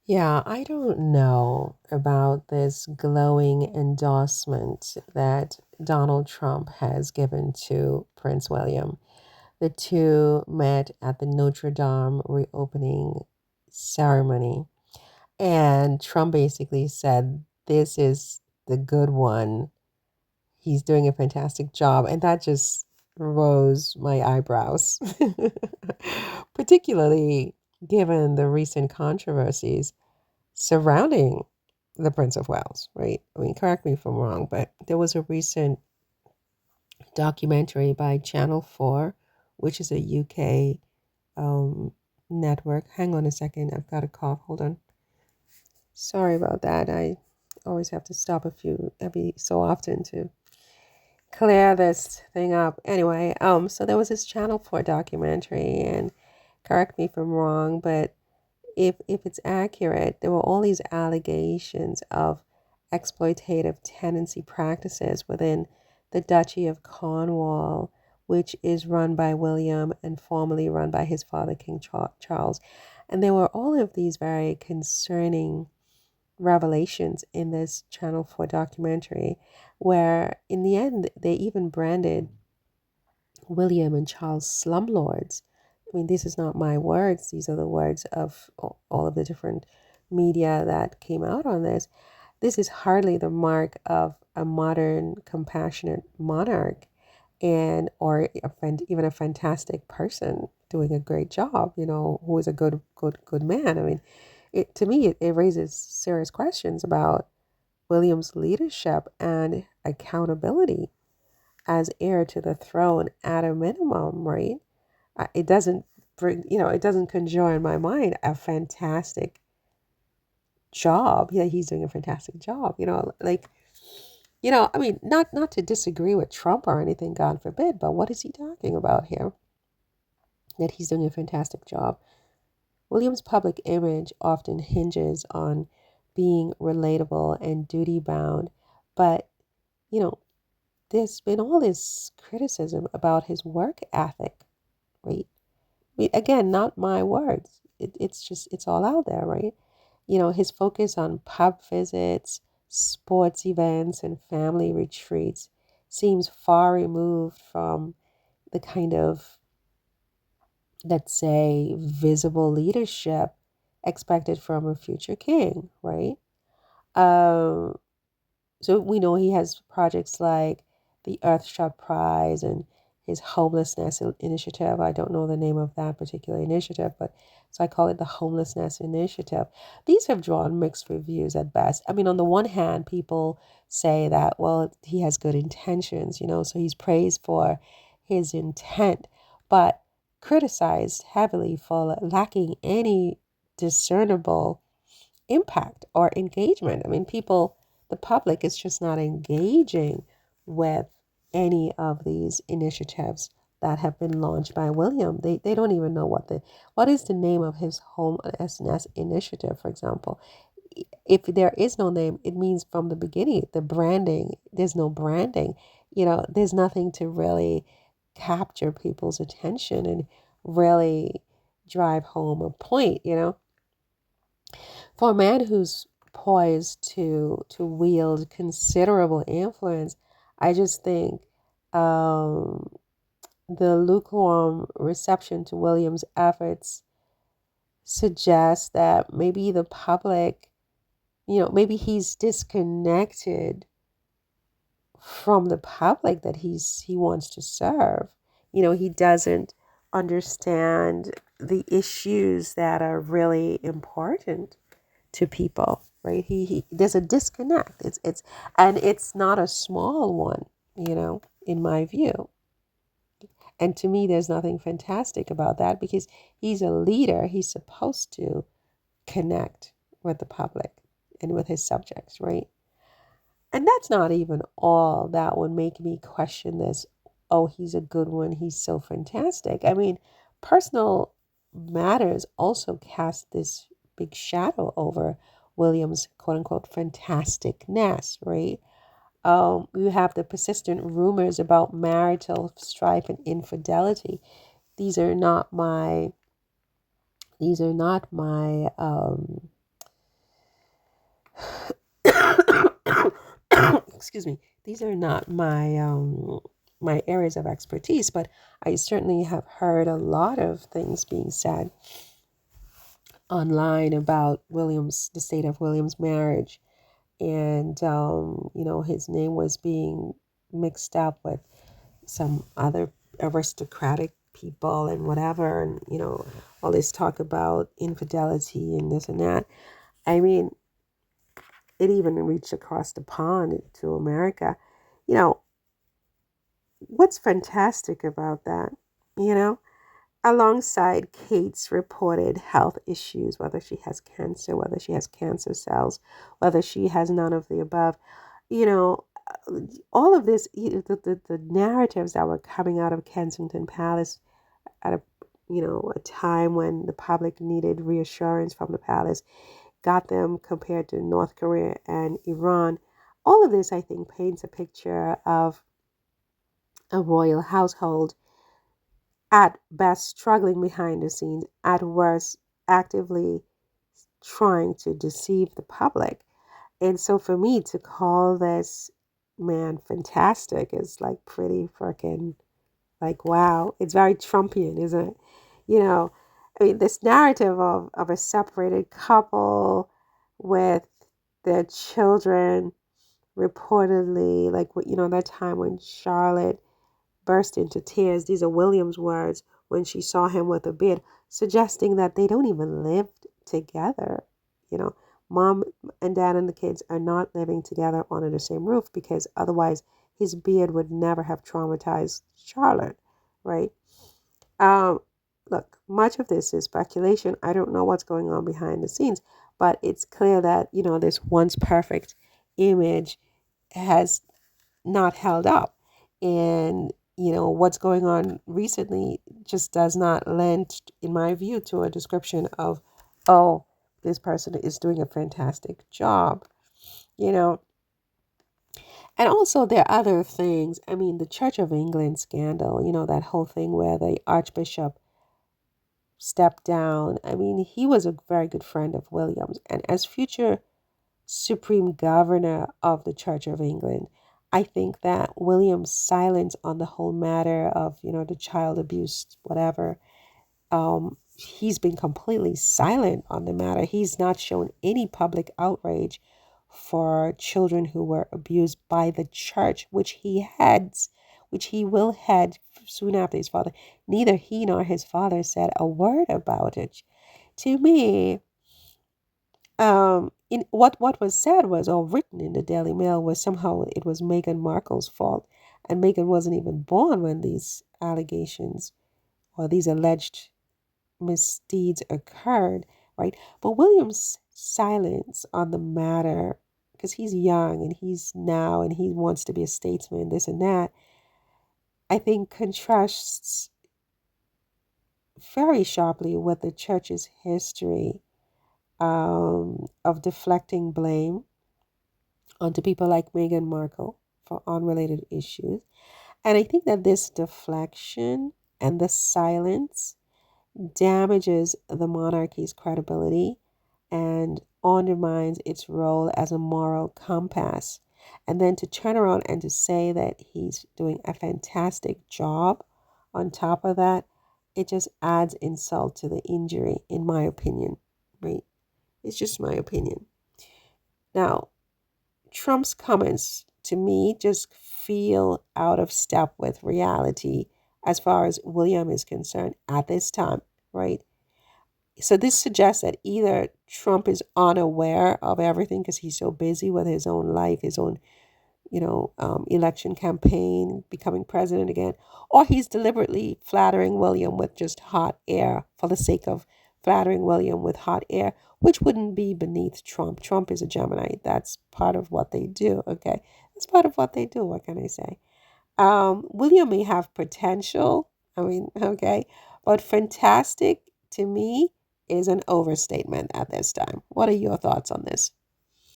Yeah, I don't know about this glowing endorsement that Donald Trump has given to Prince William. The two met at the Notre Dame reopening ceremony, and Trump basically said, "This is the good one. He's doing a fantastic job." And that just rose my eyebrows, particularly given the recent controversies surrounding the Prince of Wales, right? I mean, correct me if I'm wrong, but there was a recent documentary by Channel 4, which is a UK um, network. Hang on a second, I've got a cough. Hold on. Sorry about that. I always have to stop a few every so often to clear this thing up. Anyway, so there was this Channel 4 documentary, and correct me if I'm wrong, but if it's accurate, there were all these allegations of exploitative tenancy practices within the Duchy of Cornwall, which is run by William and formerly run by his father, King Charles. And there were all of these very concerning revelations in this Channel 4 documentary, where in the end, they even branded William and Charles slumlords. I mean, this is not my words. These are the words of all of the different media that came out on this. This is hardly the mark of a modern, compassionate monarch and or even a fantastic person doing a great job, who is a good man. I mean, to me, it raises serious questions about William's leadership and accountability as heir to the throne at a minimum, right? It doesn't it doesn't conjure in my mind a fantastic job. Yeah, he's doing a fantastic job. I mean, not to disagree with Trump or anything, God forbid, but what is he talking about here? That he's doing a fantastic job. William's public image often hinges on being relatable and duty bound, but you know, there's been all this criticism about his work ethic, right? I mean, again, not my words. It's all out there, right? His focus on pub visits, sports events, and family retreats seems far removed from the kind of, let's say, visible leadership expected from a future king, right? Um, So we know he has projects like the Earthshot Prize and his homelessness initiative. I don't know the name of that particular initiative, but so I call it the homelessness initiative. These have drawn mixed reviews at best. I mean, on the one hand, people say that, well, he has good intentions, so he's praised for his intent, but criticized heavily for lacking any discernible impact or engagement. I mean, the public is just not engaging with any of these initiatives that have been launched by William. They don't even know what is the name of his homelessness initiative, for example. If there is no name, it means from the beginning, the branding, there's no branding. There's nothing to really capture people's attention and really drive home a point. For a man who's poised to wield considerable influence, I just think um, the lukewarm reception to William's efforts suggests that maybe the public, maybe he's disconnected from the public that he wants to serve. He doesn't understand the issues that are really important to people, right? He there's a disconnect. It's not a small one, in my view. And to me, there's nothing fantastic about that because he's a leader. He's supposed to connect with the public and with his subjects, right? And that's not even all that would make me question this. Oh, he's a good one. He's so fantastic. I mean, personal matters also cast this big shadow over William's quote unquote fantasticness, right? You have the persistent rumors about marital strife and infidelity. These are not my, these are not my excuse me, these are not my areas of expertise, but I certainly have heard a lot of things being said online about Williams, the state of Williams' marriage, and his name was being mixed up with some other aristocratic people and whatever, and all this talk about infidelity and this and that. I mean, it even reached across the pond to America. You know, what's fantastic about that? You know, alongside Kate's reported health issues, whether she has cancer, whether she has cancer cells, whether she has none of the above, you know, all of this, the narratives that were coming out of Kensington Palace at a time when the public needed reassurance from the palace, got them compared to North Korea and Iran. All of this, I think, paints a picture of a royal household at best struggling behind the scenes, at worst actively trying to deceive the public. And so for me to call this man fantastic is like pretty freaking like wow. It's very Trumpian, isn't it? You know, I mean this narrative of a separated couple with their children reportedly like that time when Charlotte burst into tears. These are William's words when she saw him with a beard, suggesting that they don't even live together. You know, mom and dad and the kids are not living together under the same roof because otherwise his beard would never have traumatized Charlotte, right? Um, Look, much of this is speculation. I don't know what's going on behind the scenes, but it's clear that, this once perfect image has not held up. And, what's going on recently just does not lend, in my view, to a description of, oh, this person is doing a fantastic job, you know. And also, there are other things. I mean, the Church of England scandal, that whole thing where the Archbishop stepped down. I mean, he was a very good friend of William's. And as future Supreme Governor of the Church of England, I think that William's silence on the whole matter of, the child abuse, whatever, he's been completely silent on the matter. He's not shown any public outrage for children who were abused by the church, which he will head soon after his father. Neither he nor his father said a word about it. To me, in what was said was or written in the Daily Mail was somehow it was Meghan Markle's fault, and Meghan wasn't even born when these allegations or these alleged misdeeds occurred, right? But William's silence on the matter, because he's young and he wants to be a statesman, this and that, I think contrasts very sharply with the church's history of deflecting blame onto people like Meghan Markle for unrelated issues. And I think that this deflection and the silence damages the monarchy's credibility and undermines its role as a moral compass. And then to turn around and to say that he's doing a fantastic job on top of that, it just adds insult to the injury, in my opinion, right? It's just my opinion. Now, Trump's comments to me just feel out of step with reality as far as William is concerned at this time, right? So this suggests that either Trump is unaware of everything because he's so busy with his own life, his own, election campaign, becoming president again, or he's deliberately flattering William with just hot air for the sake of flattering William with hot air, which wouldn't be beneath Trump. Trump is a Gemini. That's part of what they do. Okay. That's part of what they do. What can I say? William may have potential. I mean, okay. But fantastic to me is an overstatement at this time. What are your thoughts on this?